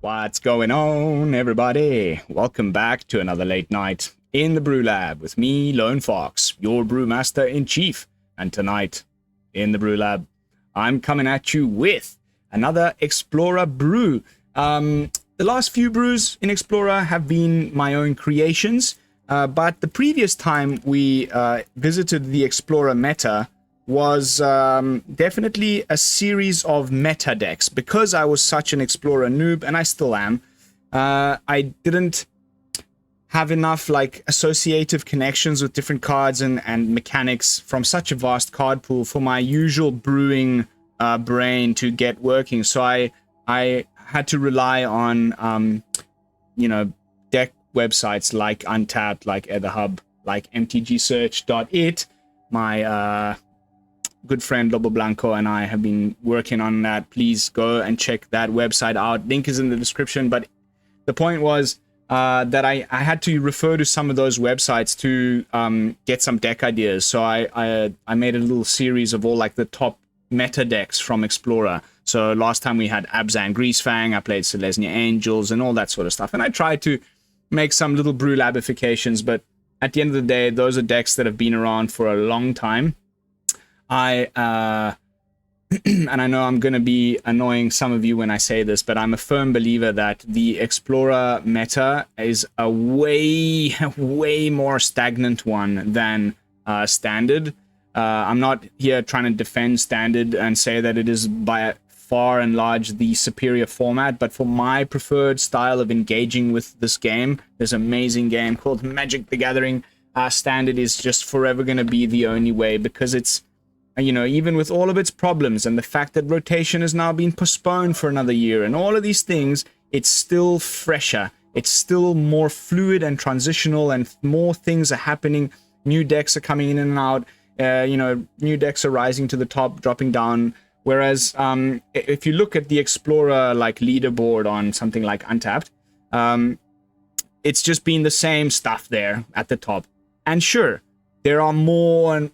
What's going on, everybody? Welcome back to another late night in the Brew Lab with me, Lone Fox, your Brewmaster-in-Chief. And tonight, in the Brew Lab, I'm coming at you with another Explorer brew. The last few brews in Explorer have been my own creations, but the previous time we visited the Explorer meta was definitely a series of meta decks. Because I was such an Explorer noob, and I still am, I didn't have enough like associative connections with different cards and mechanics from such a vast card pool for my usual brewing brain to get working. So I had to rely on you know, deck websites like Untapped, like Etherhub, like mtgsearch.it. My good friend Lobo Blanco and I have been working on that. Please go and check that website out. Link is in the description. But the point was that I had to refer to some of those websites to get some deck ideas. So I made a little series of all like the top meta decks from Explorer. So last time we had Abzan, Greasefang, I played Selesnya Angels and all that sort of stuff. And I tried to make some little brew labifications, but at the end of the day, those are decks that have been around for a long time. And I know I'm going to be annoying some of you when I say this, but I'm a firm believer that the Explorer meta is a way more stagnant one than Standard. I'm not here trying to defend Standard and say that it is by far and large the superior format, but for my preferred style of engaging with this game, this amazing game called Magic the Gathering, Standard is just forever going to be the only way, because it's, you know, even with all of its problems and the fact that rotation has now been postponed for another year and all of these things, it's still fresher. It's still more fluid and transitional, and more things are happening. New decks are coming in and out. You know, new decks are rising to the top, dropping down. Whereas if you look at the Explorer like leaderboard on something like Untapped, it's just been the same stuff there at the top. And sure, there are more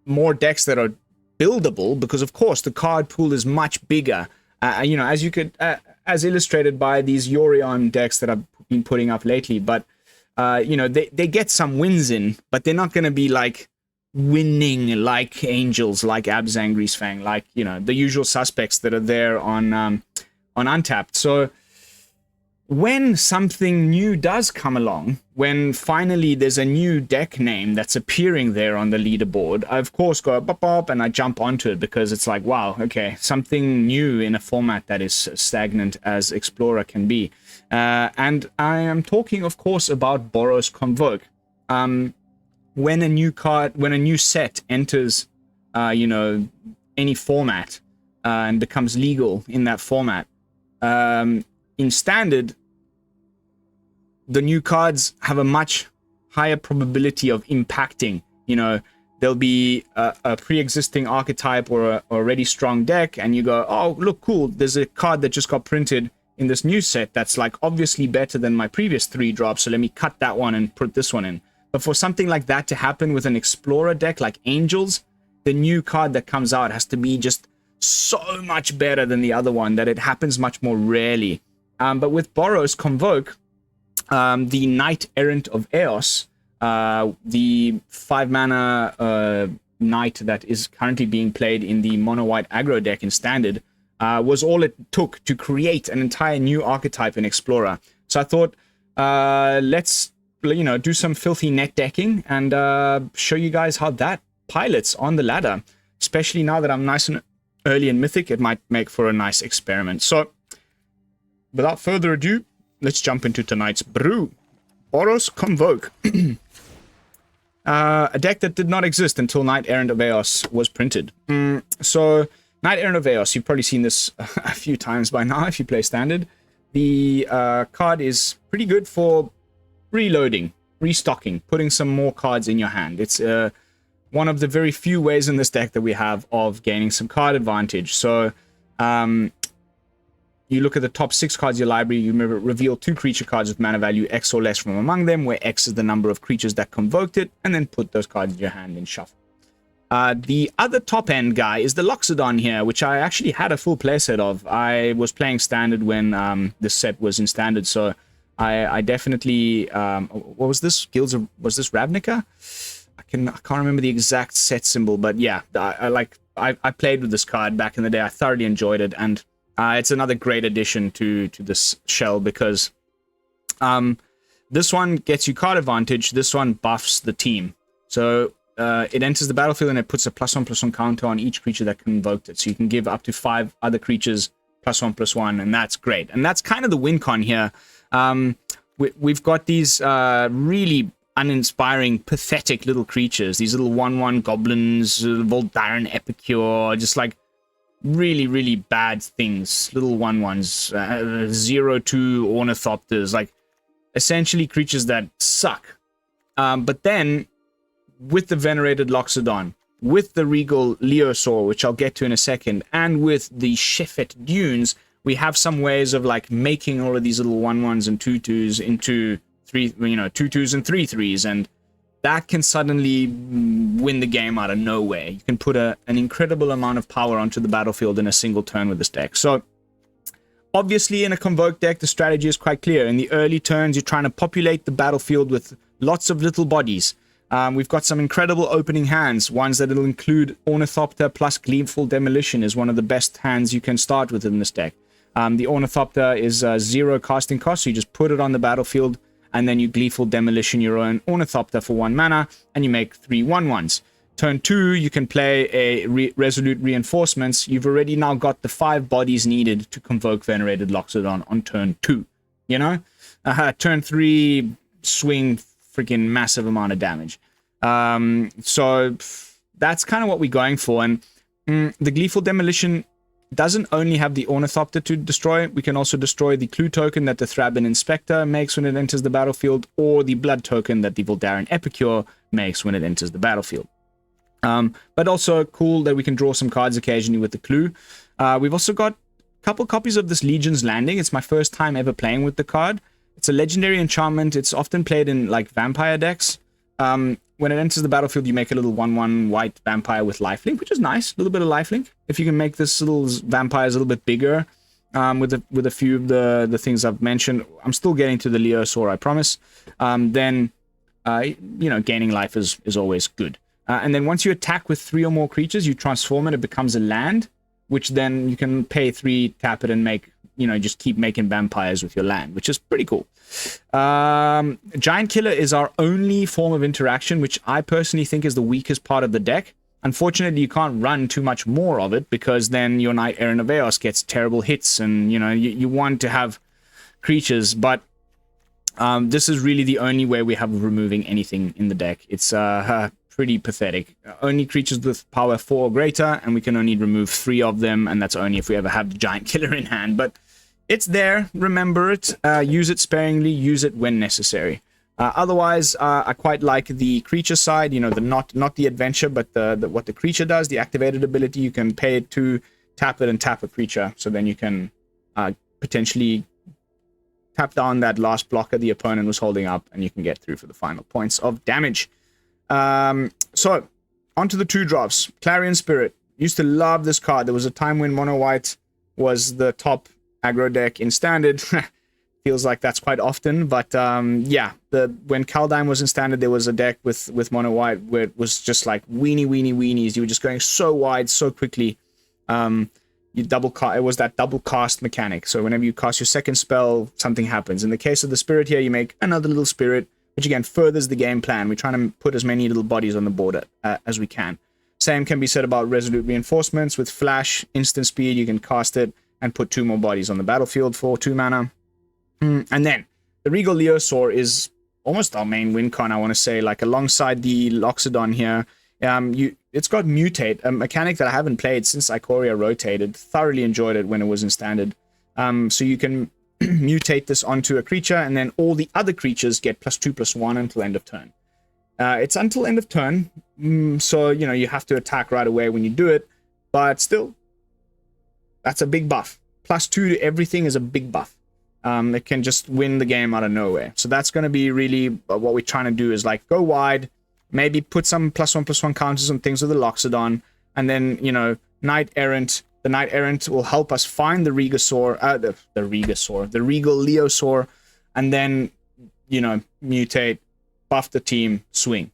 more decks that are buildable, because of course the card pool is much bigger. You know, as you could, as illustrated by these Yorion decks that I've been putting up lately. But you know, they get some wins in, but they're not going to be like winning like Angels, like Abzan, Greasefang, like, you know, the usual suspects that are there on Untapped. So when something new does come along, when finally there's a new deck name that's appearing there on the leaderboard, I of course go bop bop and I jump onto it, because it's like, wow, okay, something new in a format that is stagnant as Explorer can be. And I am talking, of course, about Boros Convoke. When a new set enters, you know, any format and becomes legal in that format, in Standard, the new cards have a much higher probability of impacting. You know, there'll be a pre-existing archetype or a already strong deck, and you go, oh, look, cool, there's a card that just got printed in this new set that's like obviously better than my previous 3 drops, so let me cut that one and put this one in. But for something like that to happen with an Explorer deck like Angels, the new card that comes out has to be just so much better than the other one that it happens much more rarely. But with Boros Convoke, the Knight-Errant of Eos, the 5-mana Knight that is currently being played in the mono-white aggro deck in Standard, was all it took to create an entire new archetype in Explorer. So I thought, let's, you know, do some filthy net decking and show you guys how that pilots on the ladder. Especially now that I'm nice and early in Mythic, it might make for a nice experiment. So without further ado, let's jump into tonight's brew. Boros Convoke. A deck that did not exist until Knight-Errant of Eos was printed. So Knight-Errant of Eos, you've probably seen this a few times by now if you play Standard. The card is pretty good for reloading, restocking, putting some more cards in your hand. It's one of the very few ways in this deck that we have of gaining some card advantage. So you look at the top 6 cards of your library, you reveal 2 creature cards with mana value X or less from among them, where X is the number of creatures that convoked it, and then put those cards in your hand and shuffle. The other top-end guy is the Loxodon here, which I actually had a full playset of. I was playing Standard when this set was in Standard, so I definitely... what was this? Was this Ravnica? I can't remember the exact set symbol, but yeah, I played with this card back in the day. I thoroughly enjoyed it, and it's another great addition to this shell because this one gets you card advantage. This one buffs the team. So it enters the battlefield and it puts a +1/+1 counter on each creature that convoked it. So you can give up to 5 other creatures +1/+1, and that's great. And that's kind of the win con here. We've got these really uninspiring, pathetic little creatures. These little 1/1 goblins, Voldaren Epicure, just like really, really bad things. Little 1/1s, 0/2 Ornithopters, like essentially creatures that suck. But then with the Venerated Loxodon, with the Regal Leosaur, which I'll get to in a second, and with the Shefet Dunes, we have some ways of like making all of these little 1/1s and 2/2s into 2/2s and 3/3s, and that can suddenly win the game out of nowhere. You can put an incredible amount of power onto the battlefield in a single turn with this deck. So obviously in a Convoke deck, the strategy is quite clear. In the early turns, you're trying to populate the battlefield with lots of little bodies. We've got some incredible opening hands, ones that will include Ornithopter plus Gleeful Demolition is one of the best hands you can start with in this deck. The Ornithopter is 0 casting cost, so you just put it on the battlefield, and then you Gleeful Demolition your own Ornithopter for 1 mana, and you make 3 1/1s. Turn 2, you can play a Resolute Reinforcements. You've already now got the 5 bodies needed to convoke Venerated Loxodon on turn 2. You know? Turn 3, swing freaking massive amount of damage. So that's kind of what we're going for. And the Gleeful Demolition doesn't only have the Ornithopter to destroy. We can also destroy the clue token that the Thraben Inspector makes when it enters the battlefield, or the blood token that the Voldaren Epicure makes when it enters the battlefield. But also cool that we can draw some cards occasionally with the clue. We've also got a couple copies of this Legion's Landing. It's my first time ever playing with the card. It's a legendary enchantment. It's often played in like vampire decks. When it enters the battlefield, you make a little 1/1 white vampire with lifelink, which is nice. A little bit of lifelink. If you can make this little vampires a little bit bigger, with a few of the things I've mentioned, I'm still getting to the Leosaur, I promise. Then gaining life is always good. And then once you attack with 3 or more creatures, you transform it. It becomes a land, which then you can pay 3, tap it, and make, just keep making vampires with your land, which is pretty cool. Giant Killer is our only form of interaction, which I personally think is the weakest part of the deck. Unfortunately, you can't run too much more of it, because then your Knight-Errant of Eos gets terrible hits, and you want to have creatures, but this is really the only way we have of removing anything in the deck. It's pretty pathetic. Only creatures with power 4 or greater, and we can only remove 3 of them, and that's only if we ever have the Giant Killer in hand. But it's there, remember it, use it sparingly, use it when necessary. Otherwise, I quite like the creature side, not the adventure, but what the creature does, the activated ability. You can pay it to tap it and tap a creature, so then you can potentially tap down that last blocker the opponent was holding up, and you can get through for the final points of damage. So, onto the 2 drops. Clarion Spirit. Used to love this card. There was a time when Mono White was the top aggro deck in Standard. Feels like that's quite often, but yeah, when Kaldheim was in Standard, there was a deck with Mono White where it was just like weenies. You were just going so wide so quickly. It was that double cast mechanic. So whenever you cast your second spell, something happens. In the case of the Spirit here, you make another little Spirit, which again furthers the game plan. We're trying to put as many little bodies on the board as we can. Same can be said about Resolute Reinforcements. With Flash, instant speed, you can cast it and put 2 more bodies on the battlefield for 2 mana. And then the Regal Leosaur is almost our main win con, I want to say, like alongside the Loxodon here. It's got Mutate, a mechanic that I haven't played since Ikoria rotated. Thoroughly enjoyed it when it was in Standard. So you can mutate this onto a creature, and then all the other creatures get +2/+1 until end of turn. It's until end of turn, so you have to attack right away when you do it, but still, that's a big buff. +2 to everything is a big buff. It can just win the game out of nowhere. So that's going to be really what we're trying to do, is like go wide, maybe put some +1/+1 counters on things with the Loxodon, and then, you know, Knight-Errant. The Knight-Errant will help us find the Regasaur, the Regal Leosaur, and then, you know, mutate, buff the team, swing.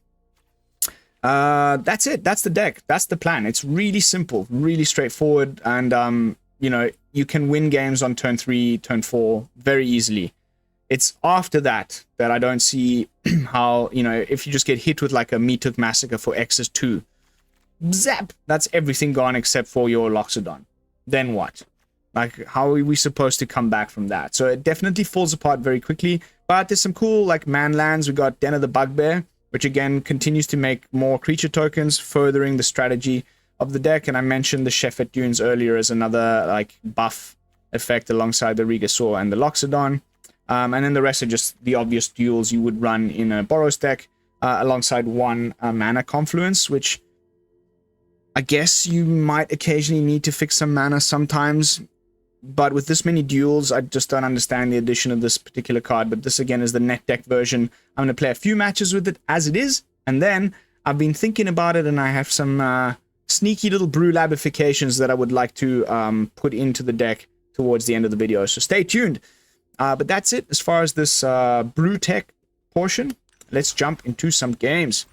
That's it. That's the deck. That's the plan. It's really simple, really straightforward, and you know, you can win games on turn 3, turn 4 very easily. It's after that that I don't see how, you know, if you just get hit with like a Mythic Massacre for X's 2, zap, that's everything gone except for your Loxodon. Then what? Like, how are we supposed to come back from that? So it definitely falls apart very quickly, but there's some cool, like, man lands. We got Den of the Bugbear, which again continues to make more creature tokens, furthering the strategy of the deck. And I mentioned the Shefet Dunes earlier as another, like, buff effect alongside the Regasaur and the Loxodon. And then the rest are just the obvious duels you would run in a Boros deck, alongside one Mana Confluence, which I guess you might occasionally need to fix some mana sometimes. But with this many duels, I just don't understand the addition of this particular card. But this, again, is the net deck version. I'm going to play a few matches with it as it is. And then I've been thinking about it, and I have some sneaky little brew labifications that I would like to put into the deck towards the end of the video. So stay tuned. But that's it as far as this BrewTech portion. Let's jump into some games.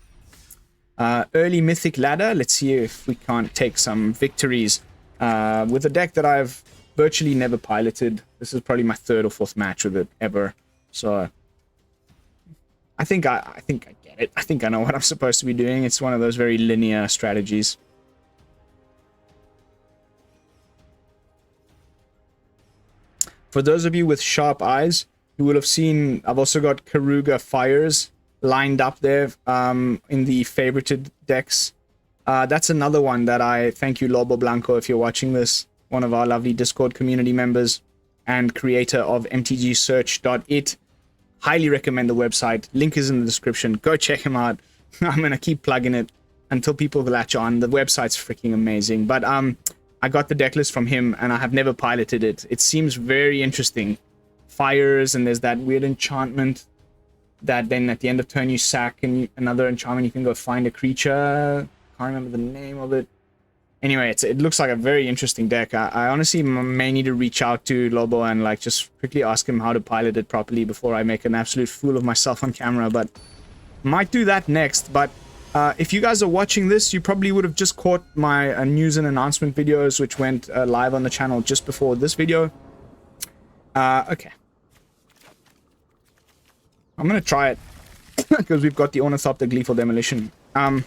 Early Mythic ladder. Let's see if we can't take some victories with a deck that I've virtually never piloted. This is probably my 3rd or 4th match with it ever. So I think I get it. I think I know what I'm supposed to be doing. It's one of those very linear strategies. For those of you with sharp eyes, you will have seen I've also got Karuga Fires lined up there in the favorited decks. That's another one that I thank you, Lobo Blanco, if you're watching this, one of our lovely Discord community members and creator of mtgsearch.it. Highly recommend the website. Link is in the description. Go check him out. I'm going to keep plugging it until people latch on. The website's freaking amazing. But I got the deck list from him, and I have never piloted it. It seems very interesting. Fires, and there's that weird enchantment that then at the end of turn you sack, and another enchantment, you can go find a creature. Can't remember the name of it. Anyway, it looks like a very interesting deck. I honestly may need to reach out to Lobo and like just quickly ask him how to pilot it properly before I make an absolute fool of myself on camera, but might do that next. But if you guys are watching this, you probably would have just caught my news and announcement videos, which went live on the channel just before this video. Okay. I'm going to try it because we've got the Ornithopter Gleeful Demolition. I've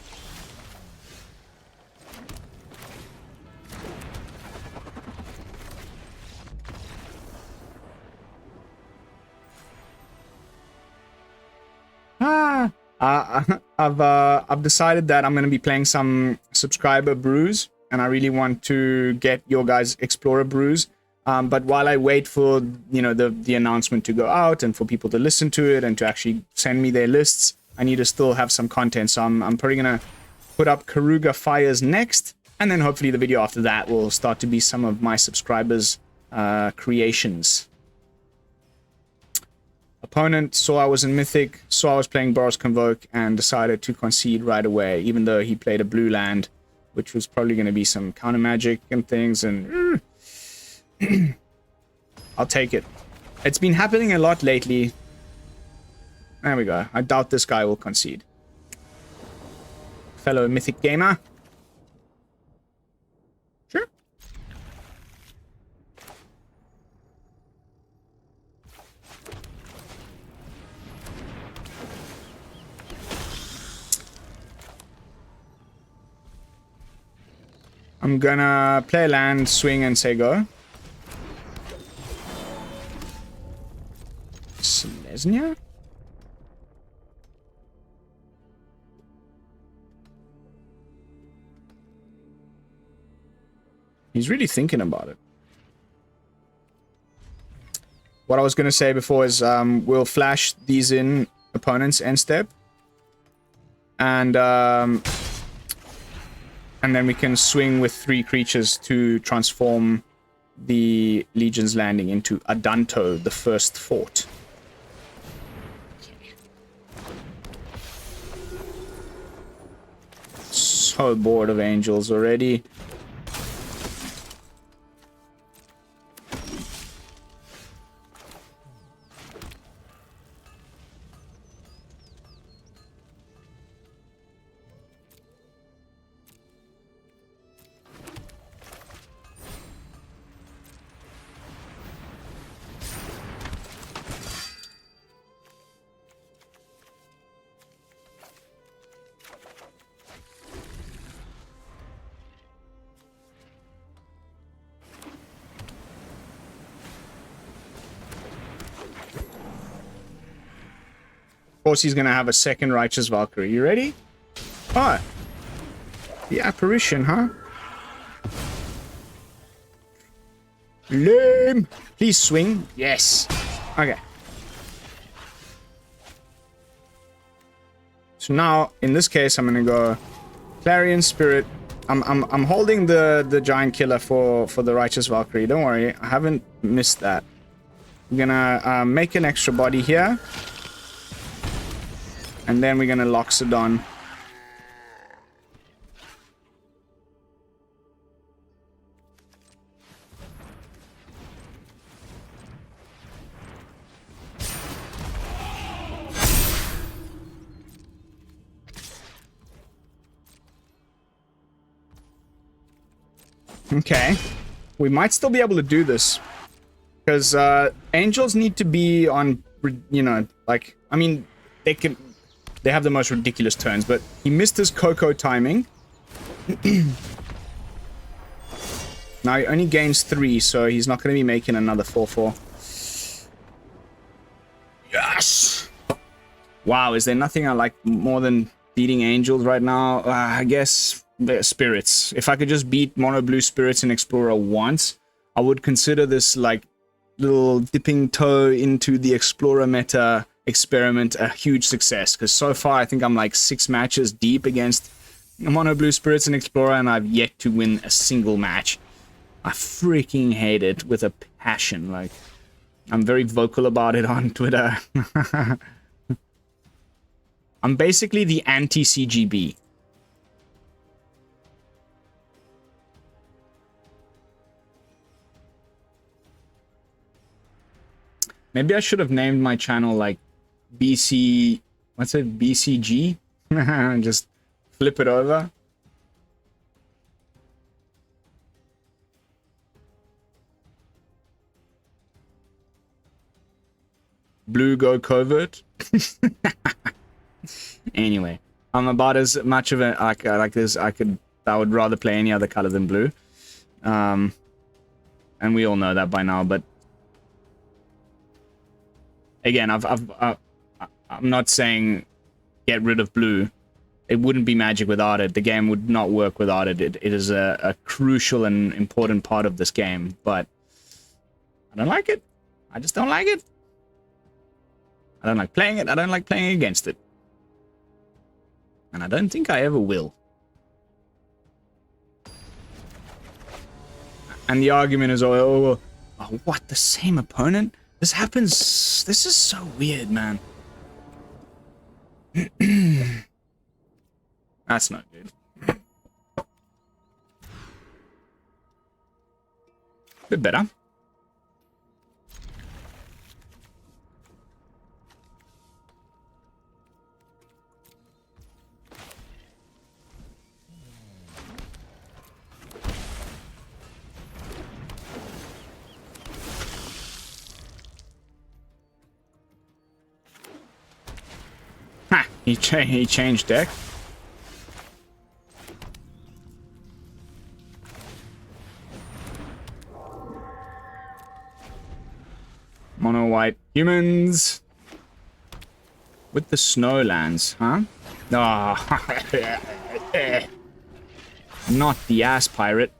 decided that I'm going to be playing some subscriber brews, and I really want to get your guys' Explorer brews. But while I wait for, you know, the announcement to go out and for people to listen to it and to actually send me their lists, I need to still have some content. So I'm probably going to put up Karuga Fires next, and then hopefully the video after that will start to be some of my subscribers' creations. Opponent saw I was in Mythic, saw I was playing Boros Convoke, and decided to concede right away, even though he played a blue land, which was probably going to be some counter magic and things, and I'll take it. It's been happening a lot lately. There we go. I doubt this guy will concede. Fellow Mythic gamer. Sure. I'm gonna play a land, swing, and say go. Selesnya? He's really thinking about it. What I was going to say before is we'll flash these in opponent's end step. And then we can swing with 3 creatures to transform the Legion's Landing into Adanto, the first fort. so bored of angels already. Of course, he's going to have a second Righteous Valkyrie. You ready? Oh. The apparition, huh? Lame. Please swing. Yes. Okay. So now, in this case, I'm going to go Clarion Spirit. I'm holding the Giant Killer for the Righteous Valkyrie. Don't worry. I haven't missed that. I'm going to make an extra body here. And then we're gonna Loxodon. Okay. We might still be able to do this. Because angels need to be on, you know, like, I mean, they have the most ridiculous turns, but he missed his Coco timing. Now he only gains 3, so he's not going to be making another 4/4. Yes! Wow, is there nothing I like more than beating angels right now? I guess spirits. If I could just beat mono blue spirits and Explorer once, I would consider this like little dipping toe into the Explorer meta experiment a huge success, because so far I think I'm like 6 matches deep against mono blue spirits and Explorer, and I've yet to win a single match. I freaking hate it with a passion. Like, I'm very vocal about it on Twitter. I'm basically the anti-CGB. Maybe I should have named my channel like BC, what's it, BCG? Just flip it over. Blue go covert. Anyway, I'm about as much of a like this. I would rather play any other color than blue. And we all know that by now, but again, I'm not saying get rid of blue. It wouldn't be Magic without it. The game would not work without it. It is a crucial and important part of this game, but I don't like it. I just don't like it. I don't like playing it. I don't like playing against it. And I don't think I ever will. And the argument is, oh, what, the same opponent? This happens. This is so weird, man. That's not good. Bit better. Ha! He changed deck. Mono white humans with the snowlands, huh? Oh. Not the ass pirate.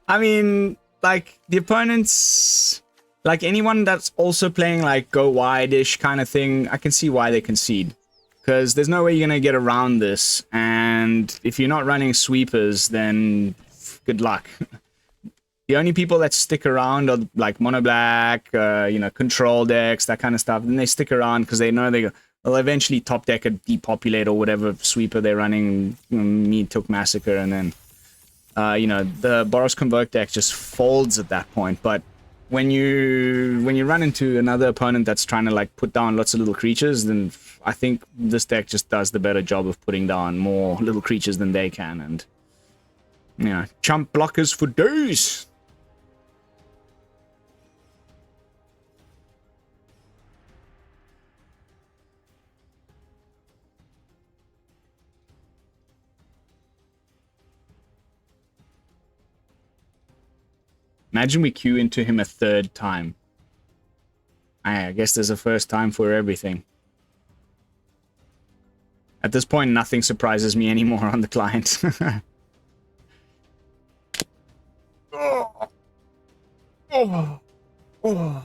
I mean, like, the opponents, like anyone that's also playing like go wide-ish kind of thing, I can see why they concede. Because there's no way you're going to get around this. And if you're not running sweepers, then good luck. The only people that stick around are like mono black, you know, control decks, that kind of stuff. And they stick around because they know they'll eventually top deck a depopulate or whatever sweeper they're running. Me took Massacre, and then, you know, the Boros Convoke deck just folds at that point. But when you run into another opponent that's trying to like put down lots of little creatures, then I think this deck just does the better job of putting down more little creatures than they can. And, you know, chump blockers for days. Imagine we queue into him a third time. I guess there's a first time for everything. At this point, nothing surprises me anymore on the client. Oh. Oh. Oh.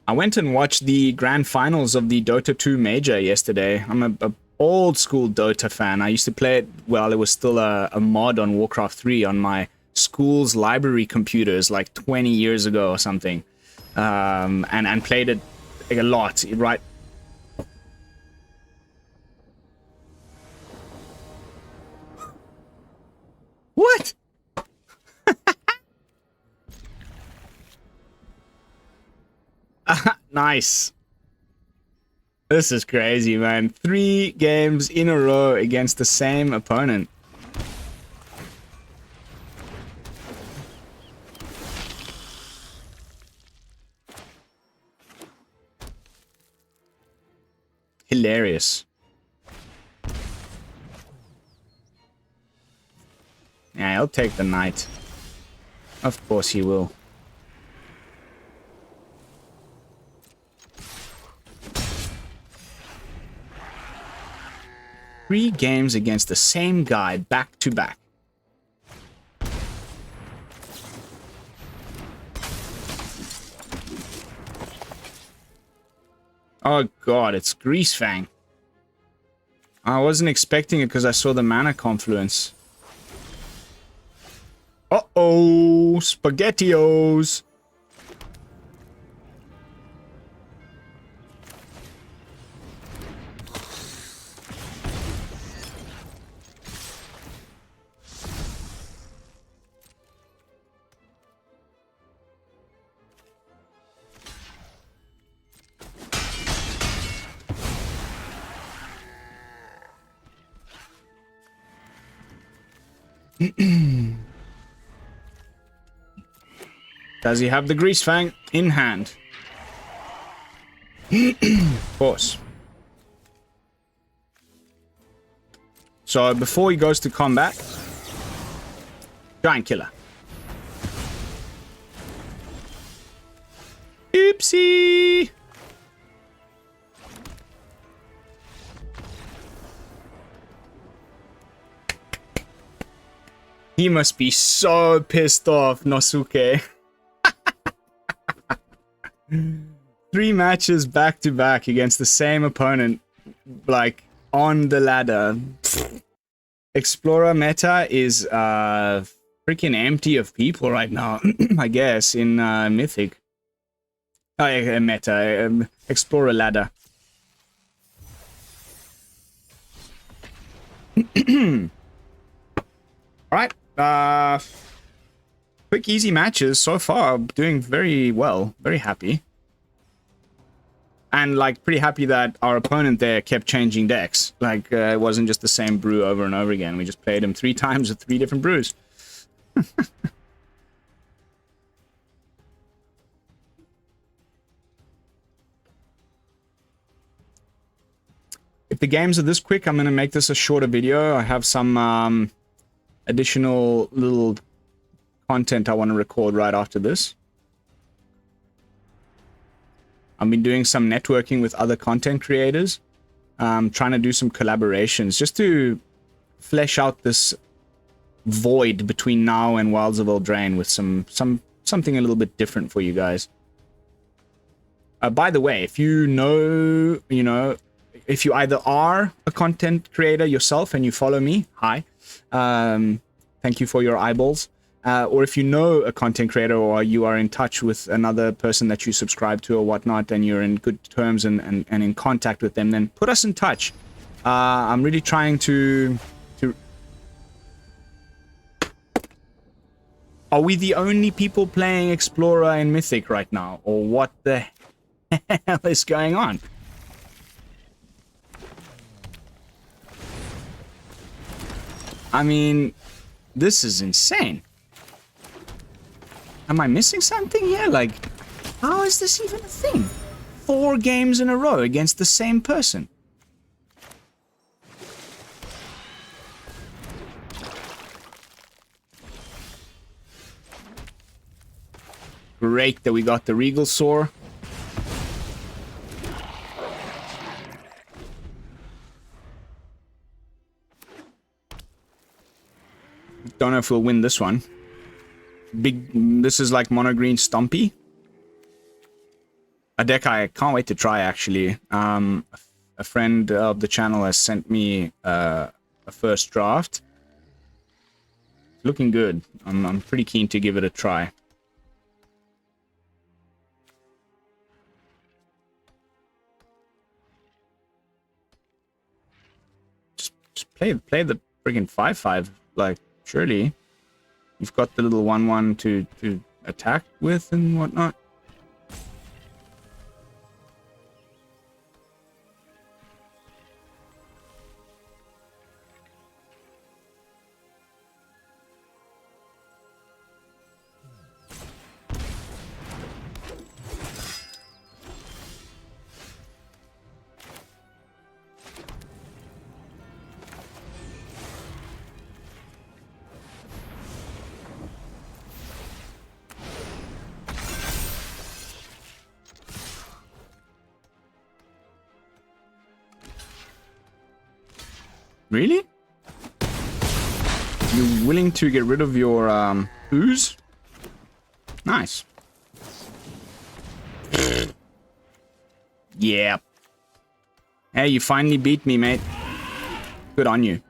I went and watched the grand finals of the Dota 2 Major yesterday. I'm a old school Dota fan. I used to play it while it was still a mod on Warcraft 3 on my school's library computers like 20 years ago or something. And played it like a lot, right? What? Nice. This is crazy, man. 3 games in a row against the same opponent. Hilarious. Yeah, he'll take the knight. Of course he will. Three games against the same guy back to back. Oh god, it's Greasefang. I wasn't expecting it because I saw the Mana Confluence. Uh-oh, SpaghettiOs. Does he have the Greasefang in hand? Of course. So before he goes to combat, Giant Killer. Oopsie! He must be so pissed off, Nosuke. 3 matches back to back against the same opponent, like on the ladder. Explorer meta is freaking empty of people right now, I guess, in Mythic. Meta, Explorer ladder. Alright, quick easy matches so far, doing very well, very happy. And like pretty happy that our opponent there kept changing decks. Like it wasn't just the same brew over and over again. We just played him 3 times with 3 different brews. If the games are this quick, I'm going to make this a shorter video. I have some additional little content I want to record right after this. I've been doing some networking with other content creators. trying to do some collaborations just to flesh out this void between now and Wilds of Eldraine with something a little bit different for you guys. By the way, if you know, if you either are a content creator yourself and you follow me, hi, thank you for your eyeballs. Or if you know a content creator or you are in touch with another person that you subscribe to or whatnot and you're in good terms and in contact with them, then put us in touch. I'm really trying to... Are we the only people playing Explorer and Mythic right now? Or what the hell is going on? I mean, this is insane. Am I missing something here? Like, how is this even a thing? 4 games in a row against the same person. Great that we got the Regal Leosaur. Don't know if we'll win this one. This is like mono green Stompy. A deck I can't wait to try, actually. A friend of the channel has sent me a first draft. It's looking good. I'm pretty keen to give it a try. Just play the friggin' 5/5, like, surely. You've got the little 1/1 to attack with and whatnot. Really? You're willing to get rid of your ooze? Nice. Yeah. Hey, you finally beat me, mate. Good on you.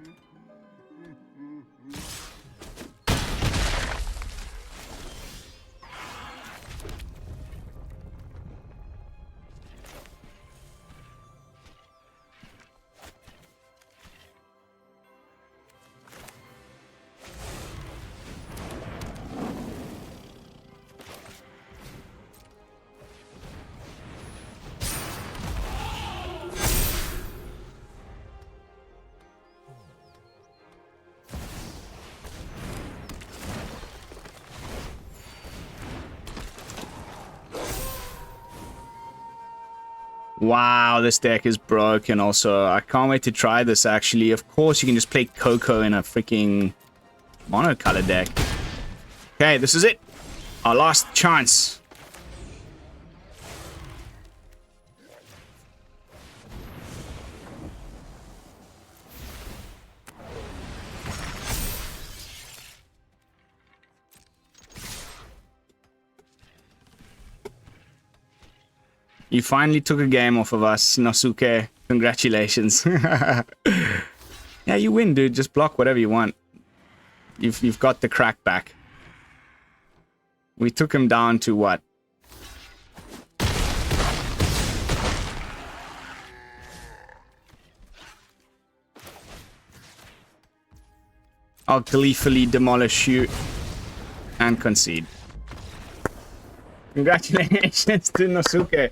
Wow, this deck is broken also. I can't wait to try this, actually. Of course, you can just play Coco in a freaking monocolor deck. Okay, this is it. Our last chance. You finally took a game off of us, Nosuke. Congratulations. Yeah, you win, dude. Just block whatever you want. You've got the crack back. We took him down to what? I'll gleefully demolish you and concede. Congratulations to Nosuke.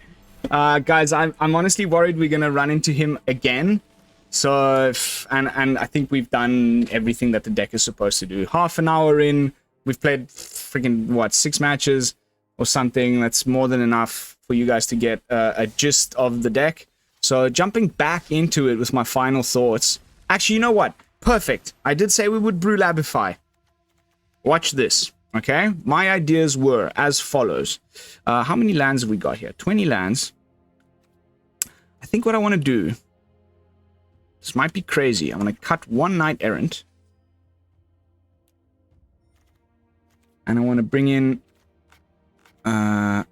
Guys, I'm honestly worried we're gonna run into him again. So, and I think we've done everything that the deck is supposed to do. Half an hour in, we've played freaking, what, 6 matches or something. That's more than enough for you guys to get a gist of the deck. So, jumping back into it with my final thoughts. Actually, you know what? Perfect. I did say we would brew labify. Watch this. Okay, my ideas were as follows. How many lands have we got here? 20 lands. I think what I want to do This might be crazy. I'm going to cut one Knight-Errant. And I want to bring in... why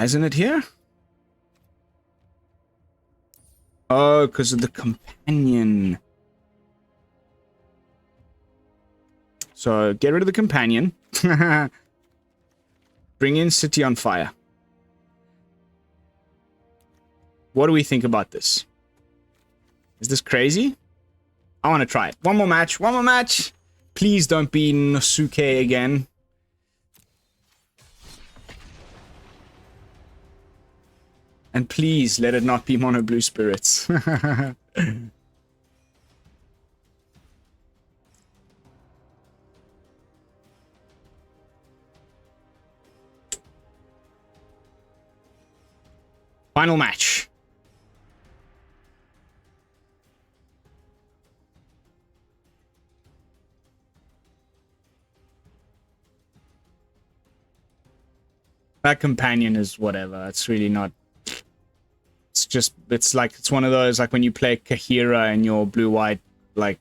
isn't it here? Oh, because of the companion. So, get rid of the companion. Bring in City on Fire. What do we think about this? Is this crazy? I want to try it. One more match. One more match. Please don't be Nosuke again. And please let it not be Mono Blue Spirits. Final match. That companion is whatever. It's really not... It's just... It's like... It's one of those, like when you play Kahira in your blue-white, like,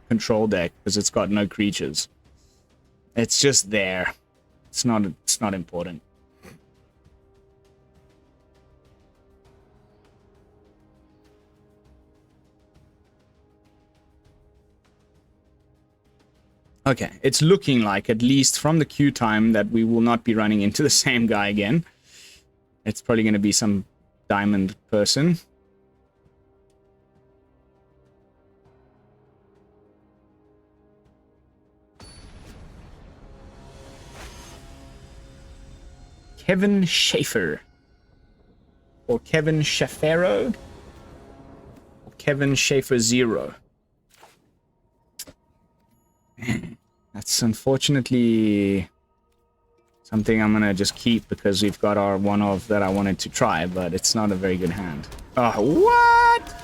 control deck, because it's got no creatures. It's just there. It's not important. Okay, it's looking like, at least from the queue time, that we will not be running into the same guy again. It's probably going to be some diamond person. Kevin Schaefer. Or Kevin Schaeffero. Or Kevin Schaefer Zero. That's unfortunately something I'm gonna just keep because we've got our one of that I wanted to try, but it's not a very good hand. Oh, what?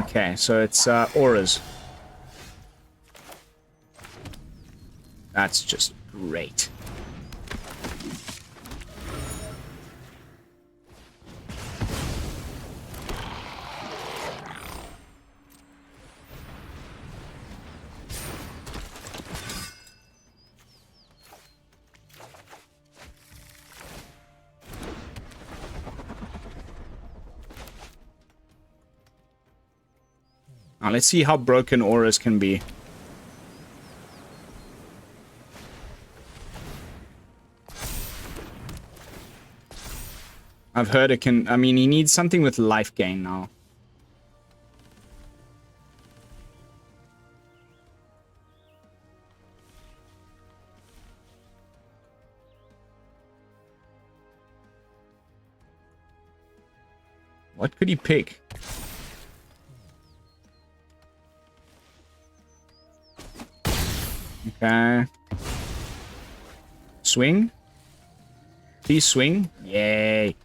Okay, so it's auras. That's just great. Now, let's see how broken auras can be. I've heard it can... I mean, he needs something with life gain now. What could he pick? Okay. Swing? Please swing. Yay.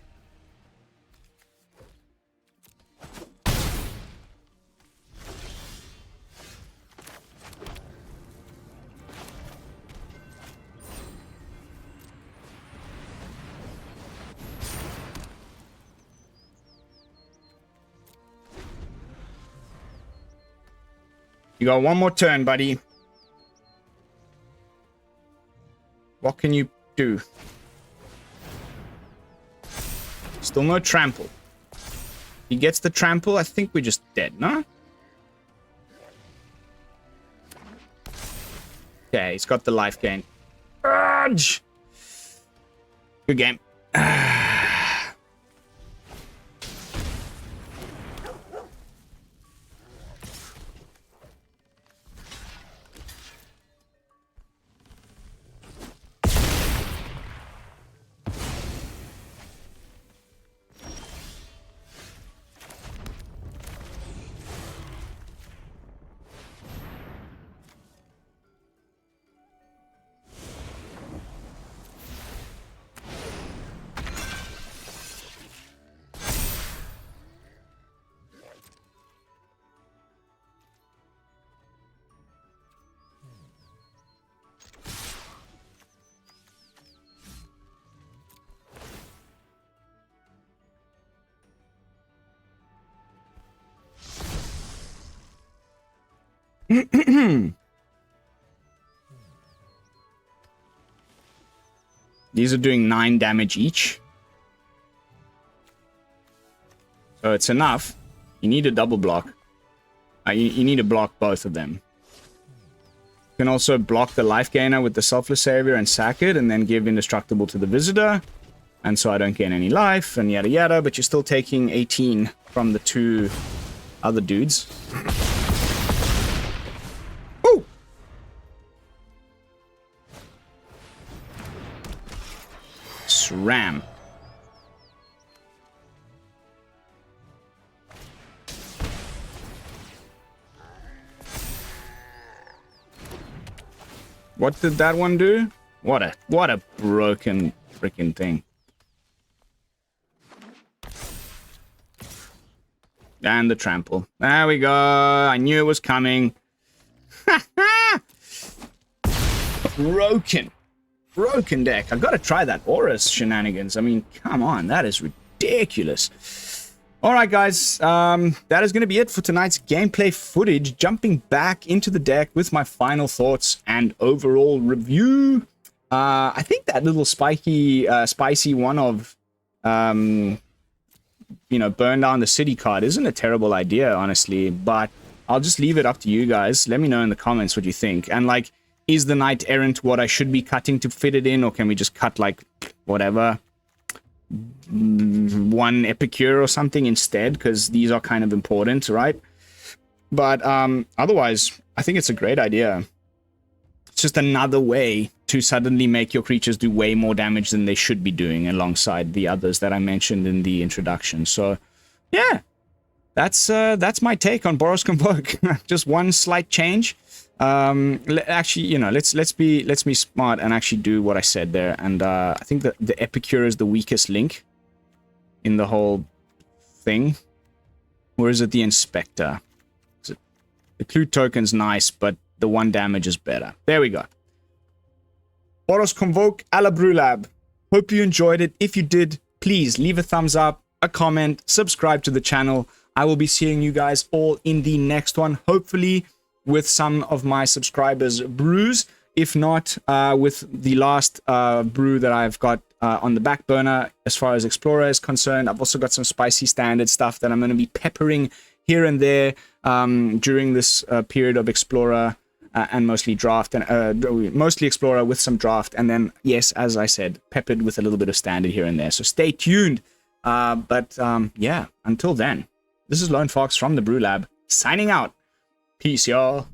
You got one more turn, buddy. What can you do? Still no trample. He gets the trample, I think we're just dead, no? Okay, he's got the life gain. Urge! Good game. These are doing 9 damage each. So it's enough. You need a double block. You need to block both of them. You can also block the life gainer with the Selfless Savior and sack it, and then give Indestructible to the Visitor. And so I don't gain any life, and yada yada, but you're still taking 18 from the 2 other dudes. Ooh! SRAM. What did that one do? What a broken freaking thing. And the trample. There we go. I knew it was coming. Broken. Broken deck. I've got to try that Aura's shenanigans. I mean, come on. That is ridiculous. Alright, guys. That is going to be it for tonight's gameplay footage. Jumping back into the deck with my final thoughts and overall review. I think that little spicy one of... you know, burn down the city card isn't a terrible idea, honestly, but I'll just leave it up to you guys. Let me know in the comments what you think. And, like, is the Knight-Errant what I should be cutting to fit it in, or can we just cut, like, whatever, 1 Epicure or something instead, because these are kind of important, right? But otherwise, I think it's a great idea. It's just another way to suddenly make your creatures do way more damage than they should be doing alongside the others that I mentioned in the introduction. So, yeah, that's my take on Boros Convoke. Just one slight change. Actually, you know, let's be smart and actually do what I said there. And I think that the Epicure is the weakest link in the whole thing. Or is it the Inspector? The clue token's nice, but the 1 damage is better. There we go. Boros Convoke a la BrewLab. Hope you enjoyed it. If you did, please leave a thumbs up, a comment, subscribe to the channel. I will be seeing you guys all in the next one, hopefully with some of my subscribers' brews. If not, with the last brew that I've got on the back burner as far as Explorer is concerned. I've also got some spicy standard stuff that I'm going to be peppering here and there during this period of Explorer. And mostly draft, and mostly Explorer with some draft, and then, yes, as I said, peppered with a little bit of standard here and there. So stay tuned. Yeah, until then, this is Lone Fox from the Brew Lab, signing out. Peace, y'all.